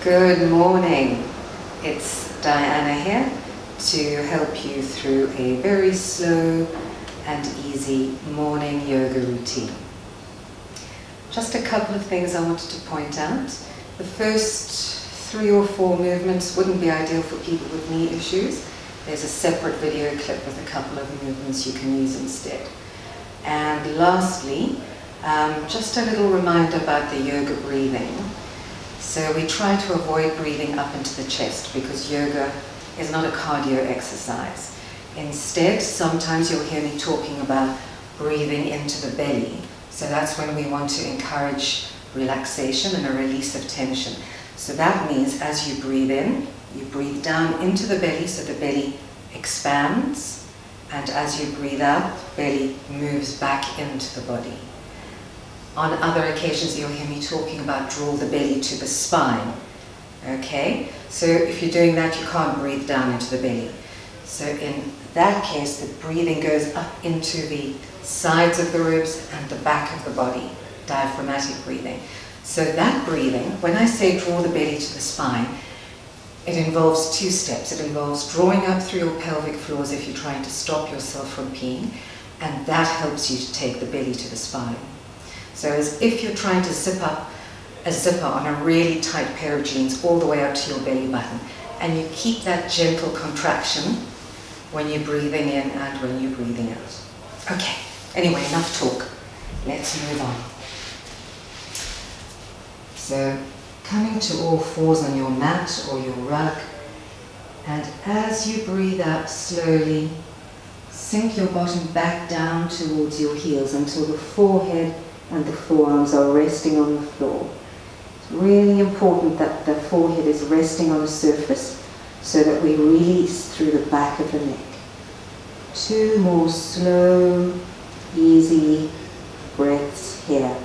Good morning. It's Diana here to help you through a very slow and easy morning yoga routine. Just a couple of things I wanted to point out. The first 3 or 4 movements wouldn't be ideal for people with knee issues. There's a separate video clip with a couple of movements you can use instead. And lastly, just a little reminder about the yoga breathing. So we try to avoid breathing up into the chest because yoga is not a cardio exercise. Instead, sometimes you'll hear me talking about breathing into the belly. So that's when we want to encourage relaxation and a release of tension. So that means as you breathe in, you breathe down into the belly so the belly expands. And as you breathe out, the belly moves back into the body. On other occasions, you'll hear me talking about draw the belly to the spine. Okay? So if you're doing that, you can't breathe down into the belly. So in that case, the breathing goes up into the sides of the ribs and the back of the body, diaphragmatic breathing. So that breathing, when I say draw the belly to the spine, it involves 2 steps. It involves drawing up through your pelvic floors if you're trying to stop yourself from peeing, and that helps you to take the belly to the spine. So as if you're trying to zip up a zipper on a really tight pair of jeans all the way up to your belly button, and you keep that gentle contraction when you're breathing in and when you're breathing out. Okay, anyway, enough talk. Let's move on. So coming to all fours on your mat or your rug, and as you breathe out slowly, sink your bottom back down towards your heels until the forehead and the forearms are resting on the floor. It's really important that the forehead is resting on a surface so that we release through the back of the neck. 2 more slow, easy breaths here.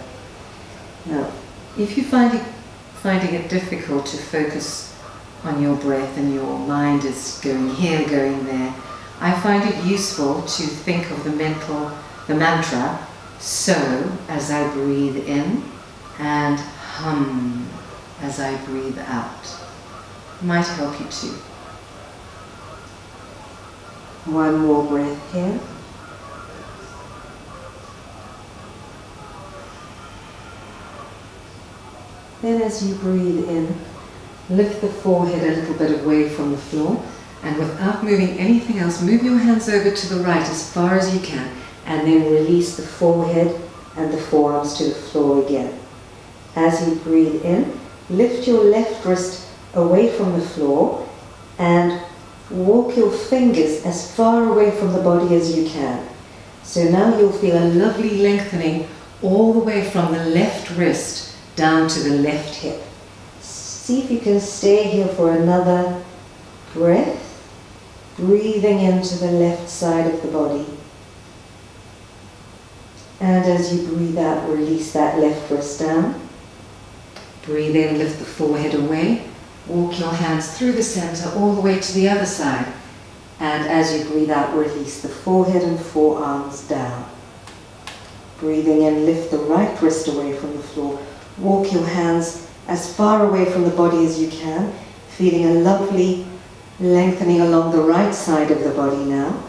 Now, if you're finding it difficult to focus on your breath and your mind is going here, going there, I find it useful to think of the mantra, so as I breathe in, and hum as I breathe out. Might help you too. 1 more breath here. Then as you breathe in, lift the forehead a little bit away from the floor, and without moving anything else, move your hands over to the right as far as you can, and then release the forehead and the forearms to the floor again. As you breathe in, lift your left wrist away from the floor and walk your fingers as far away from the body as you can. So now you'll feel a lovely lengthening all the way from the left wrist down to the left hip. See if you can stay here for another breath, breathing into the left side of the body. And as you breathe out, release that left wrist down. Breathe in, lift the forehead away. Walk your hands through the center all the way to the other side. And as you breathe out, release the forehead and forearms down. Breathing in, lift the right wrist away from the floor. Walk your hands as far away from the body as you can, feeling a lovely lengthening along the right side of the body now.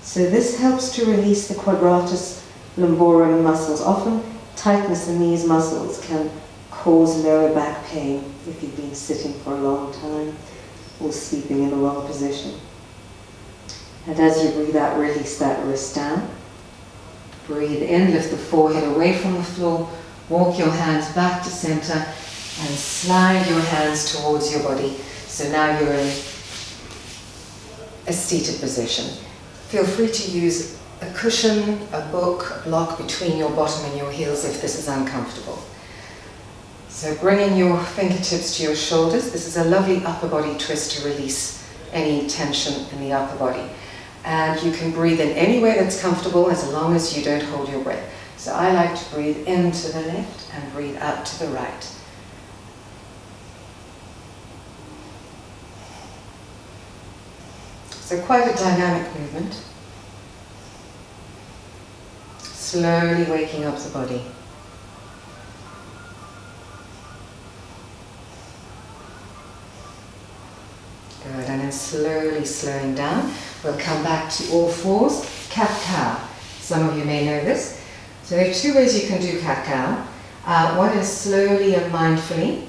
So this helps to release the quadratus lumborum muscles. Often tightness in these muscles can cause lower back pain if you've been sitting for a long time or sleeping in the wrong position. And as you breathe out, release that wrist down. Breathe in, lift the forehead away from the floor, walk your hands back to center and slide your hands towards your body. So now you're in a seated position. Feel free to use a cushion, a book, a block between your bottom and your heels if this is uncomfortable. So bringing your fingertips to your shoulders. This is a lovely upper body twist to release any tension in the upper body. And you can breathe in any way that's comfortable as long as you don't hold your breath. So I like to breathe in to the left and breathe out to the right. So quite a dynamic movement. Slowly waking up the body. Good, and then slowly slowing down. We'll come back to all fours, cat-cow. Some of you may know this. So there are two ways you can do cat-cow. One is slowly and mindfully,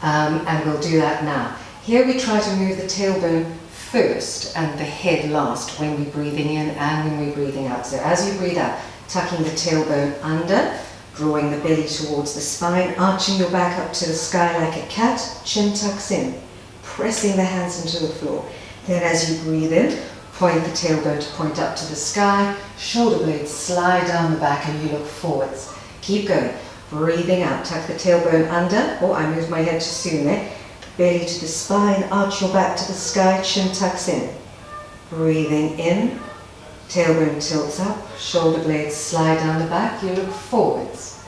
and we'll do that now. Here we try to move the tailbone first and the head last when we're breathing in and when we're breathing out. So as you breathe out, tucking the tailbone under, drawing the belly towards the spine, arching your back up to the sky like a cat, chin tucks in, pressing the hands into the floor. Then as you breathe in, point the tailbone to point up to the sky, shoulder blades slide down the back and you look forwards. Keep going. Breathing out, tuck the tailbone under. Oh, I moved my head too soon there. Belly to the spine, arch your back to the sky, chin tucks in. Breathing in, tailbone tilts up, shoulder blades slide down the back, you look forwards.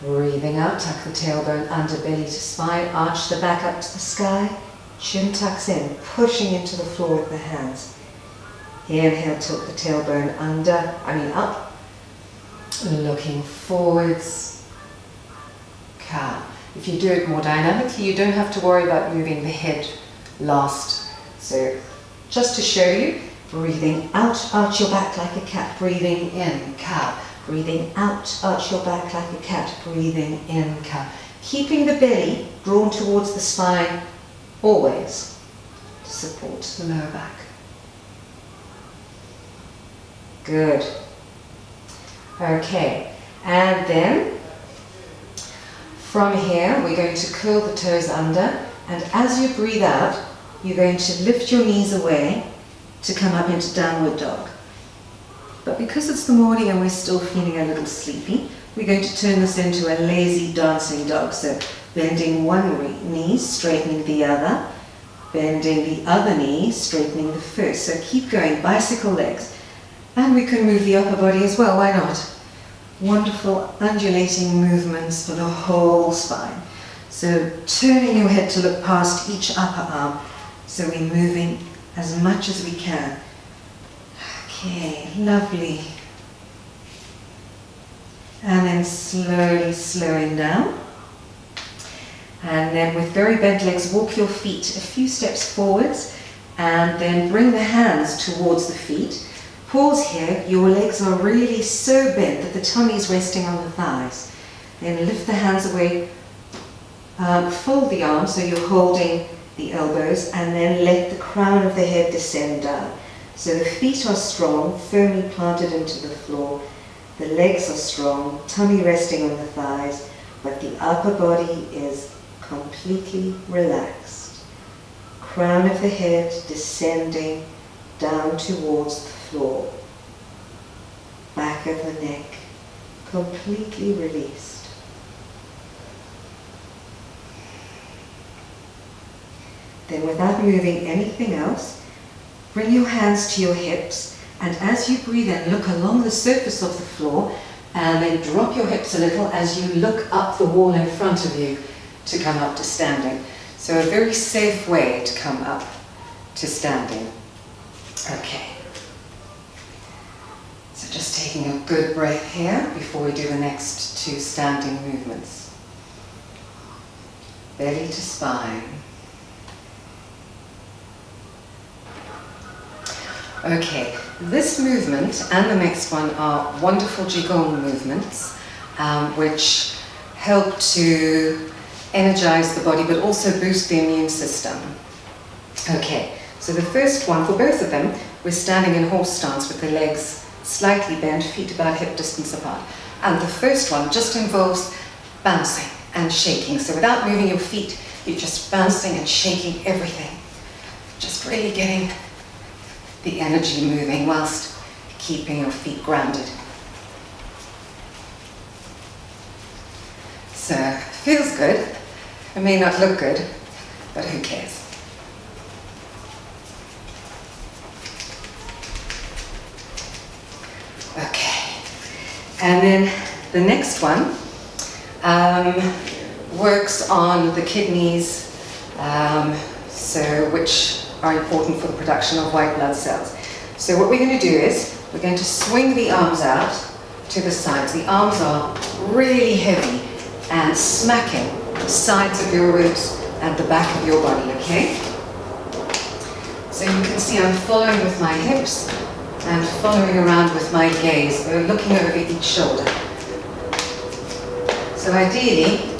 Breathing out, tuck the tailbone under, belly to spine, arch the back up to the sky, chin tucks in, pushing into the floor with the hands. Inhale, tilt the tailbone up, looking forwards, cow. If you do it more dynamically, you don't have to worry about moving the head last. So just to show you, breathing out, arch your back like a cat, breathing in, cow. Breathing out, arch your back like a cat, breathing in, cow. Keeping the belly drawn towards the spine, always, to support the lower back. Good. Okay, and then from here, we're going to curl the toes under, and as you breathe out, you're going to lift your knees away to come up into downward dog. But because it's the morning and we're still feeling a little sleepy, we're going to turn this into a lazy dancing dog. So bending one knee, straightening the other, bending the other knee, straightening the first. So keep going, bicycle legs. And we can move the upper body as well, why not? Wonderful undulating movements for the whole spine. So turning your head to look past each upper arm. So we're moving as much as we can. Okay, lovely. And then slowly slowing down. And then with very bent legs, walk your feet a few steps forwards and then bring the hands towards the feet. Pause here, your legs are really so bent that the tummy is resting on the thighs. Then lift the hands away, fold the arms so you're holding the elbows, and then let the crown of the head descend down. So the feet are strong, firmly planted into the floor. The legs are strong, tummy resting on the thighs, but the upper body is completely relaxed. Crown of the head descending down towards the floor. Back of the neck completely released. Then without moving anything else, bring your hands to your hips, and as you breathe in, look along the surface of the floor and then drop your hips a little as you look up the wall in front of you to come up to standing. So a very safe way to come up to standing. Okay. So just taking a good breath here before we do the next two standing movements. Belly to spine. Okay, this movement and the next one are wonderful Quigong movements which help to energize the body but also boost the immune system. Okay, so the first one, for both of them, we're standing in horse stance with the legs slightly bent, feet about hip distance apart. And the first one just involves bouncing and shaking. So without moving your feet, you're just bouncing and shaking everything. Just really getting the energy moving whilst keeping your feet grounded. So, feels good. It may not look good, but who cares? Okay, and then the next one works on the kidneys, which are important for the production of white blood cells. So what we're going to do is we're going to swing the arms out to the sides. The arms are really heavy and smacking the sides of your ribs and the back of your body, okay? So you can see I'm following with my hips and following around with my gaze, looking over each shoulder. So ideally,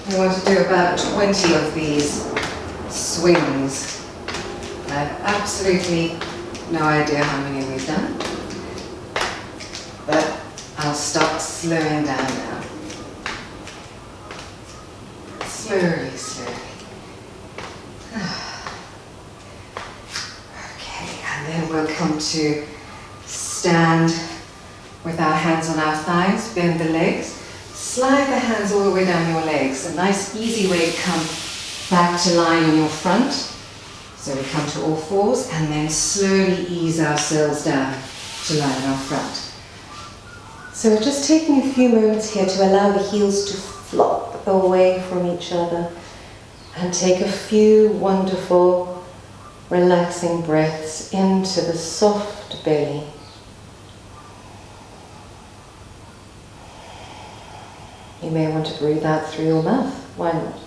we want to do about 20 of these swings. I have absolutely no idea how many we've done, but I'll start slowing down now. Slowly, slowly. Okay, and then we'll come to stand with our hands on our thighs, bend the legs, slide the hands all the way down your legs. A nice easy way to come back to lying on your front. So we come to all fours and then slowly ease ourselves down to lie on our front. So we're just taking a few moments here to allow the heels to flop away from each other and take a few wonderful, relaxing breaths into the soft belly. You may want to breathe out through your mouth. Why not?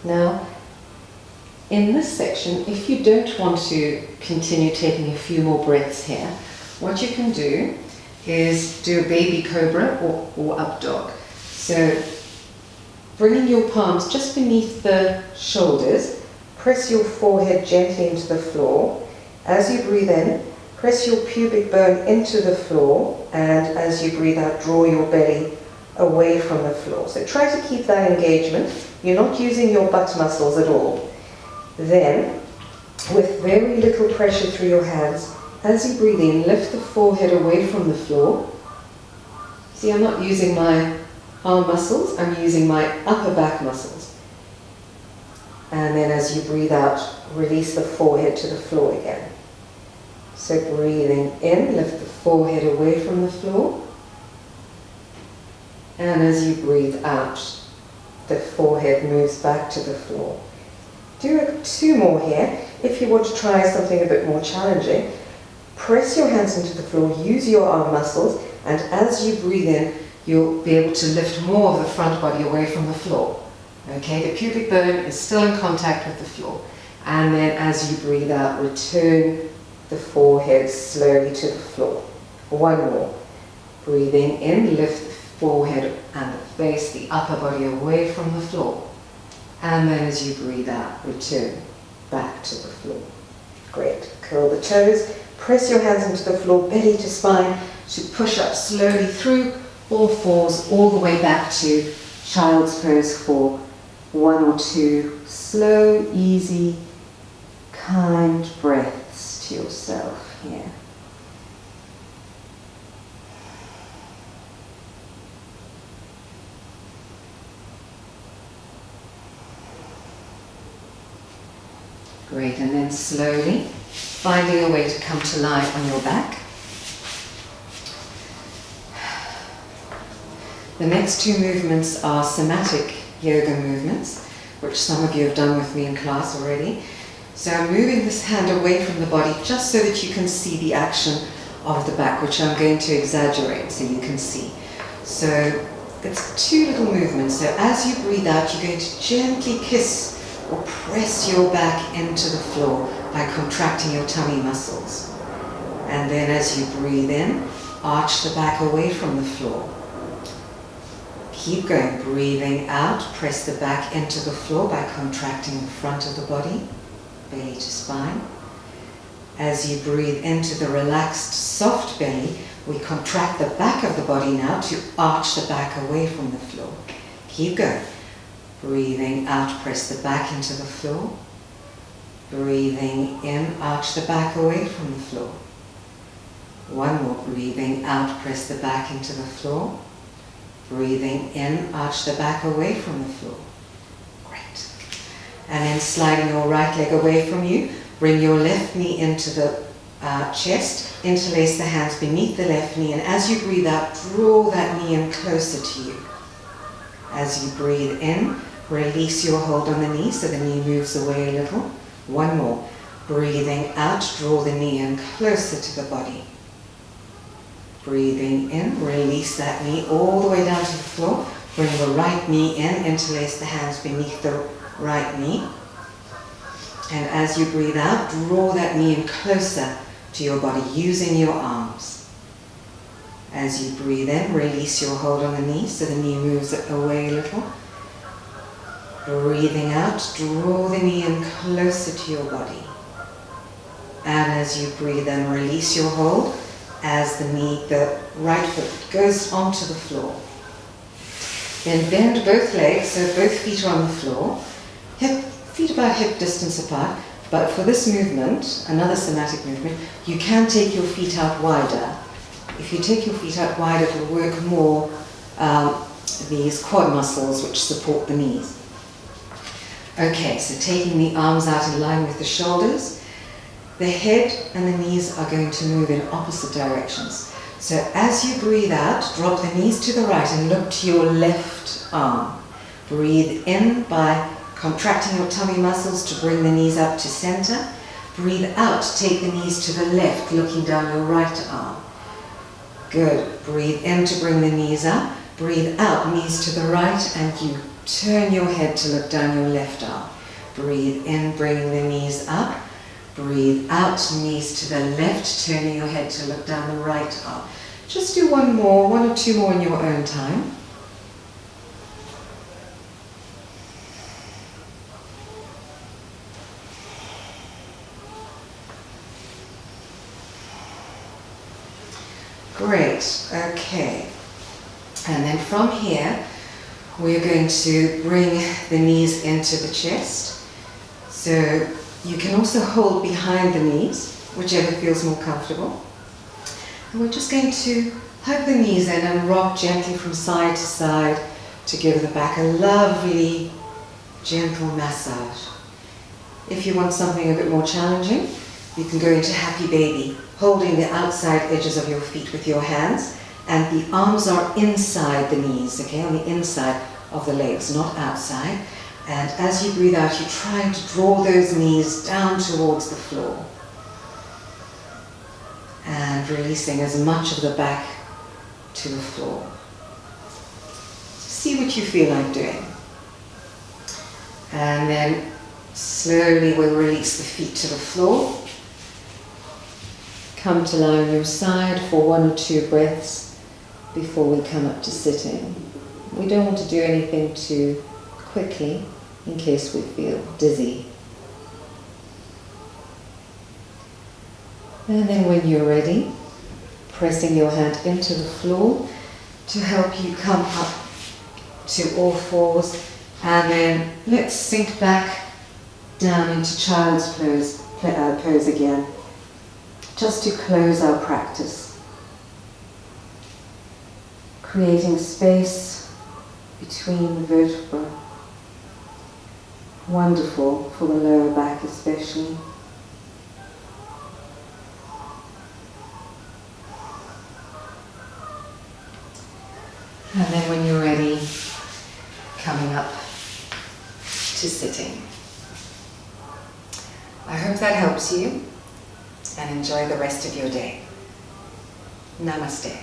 Now, in this section, if you don't want to continue taking a few more breaths here, what you can do is do a baby cobra or up dog. So, bringing your palms just beneath the shoulders, press your forehead gently into the floor. As you breathe in, press your pubic bone into the floor, and as you breathe out, draw your belly away from the floor. So try to keep that engagement. You're not using your butt muscles at all. Then, with very little pressure through your hands, as you breathe in, lift the forehead away from the floor. See, I'm not using my arm muscles, I'm using my upper back muscles. And then as you breathe out, release the forehead to the floor again. So breathing in, lift the forehead away from the floor. And as you breathe out, the forehead moves back to the floor. Do 2 more here. If you want to try something a bit more challenging, press your hands into the floor, use your arm muscles, and as you breathe in, you'll be able to lift more of the front body away from the floor. Okay, the pubic bone is still in contact with the floor. And then as you breathe out, return the forehead slowly to the floor. 1 more. Breathing in, lift the forehead and the face, the upper body away from the floor. And then as you breathe out, return back to the floor. Great. Curl the toes, press your hands into the floor, belly to spine, to push up slowly through all fours, all the way back to child's pose for 1 or 2 slow, easy, kind breaths to yourself here. Great, and then slowly finding a way to come to lie on your back. The next 2 movements are somatic yoga movements, which some of you have done with me in class already. So I'm moving this hand away from the body just so that you can see the action of the back, which I'm going to exaggerate so you can see. So it's 2 little movements. So as you breathe out, you're going to gently kiss or press your back into the floor by contracting your tummy muscles. And then as you breathe in, arch the back away from the floor. Keep going, breathing out, press the back into the floor by contracting the front of the body, belly to spine. As you breathe into the relaxed, soft belly, we contract the back of the body now to arch the back away from the floor. Keep going. Breathing out, press the back into the floor. Breathing in, arch the back away from the floor. 1 more, breathing out, press the back into the floor. Breathing in, arch the back away from the floor. Great. And then sliding your right leg away from you, bring your left knee into the chest, interlace the hands beneath the left knee, and as you breathe out, draw that knee in closer to you. As you breathe in, release your hold on the knee so the knee moves away a little. 1 more. Breathing out, draw the knee in closer to the body. Breathing in, release that knee all the way down to the floor. Bring the right knee in, interlace the hands beneath the right knee. And as you breathe out, draw that knee in closer to your body, using your arms. As you breathe in, release your hold on the knee so the knee moves away a little. Breathing out, draw the knee in closer to your body. And as you breathe in, release your hold as the right foot goes onto the floor. Then bend both legs so both feet are on the floor. Feet about hip distance apart. But for this movement, another somatic movement, you can take your feet out wider. If you take your feet out wider, it will work more these quad muscles which support the knees. Okay, so taking the arms out in line with the shoulders, the head and the knees are going to move in opposite directions. So as you breathe out, drop the knees to the right and look to your left arm. Breathe in by contracting your tummy muscles to bring the knees up to center. Breathe out, take the knees to the left, looking down your right arm. Good. Breathe in to bring the knees up. Breathe out, knees to the right, and you turn your head to look down your left arm. Breathe in, bringing the knees up. Breathe out, knees to the left, turning your head to look down the right arm. Just do one or two more in your own time. Great, okay. And then from here, we're going to bring the knees into the chest. So you can also hold behind the knees, whichever feels more comfortable. And we're just going to hug the knees in and rock gently from side to side to give the back a lovely, gentle massage. If you want something a bit more challenging, you can go into happy baby, holding the outside edges of your feet with your hands, and the arms are inside the knees, okay, on the inside of the legs, not outside. And as you breathe out, you're trying to draw those knees down towards the floor. And releasing as much of the back to the floor. See what you feel like doing. And then slowly we'll release the feet to the floor. Come to lie on your side for 1 or 2 breaths before we come up to sitting. We don't want to do anything too quickly in case we feel dizzy. And then when you're ready, pressing your hand into the floor to help you come up to all fours, and then let's sink back down into child's pose again, just to close our practice. Creating space between the vertebrae. Wonderful for the lower back especially. And then when you're ready, coming up to sitting. I hope that helps you, and enjoy the rest of your day. Namaste.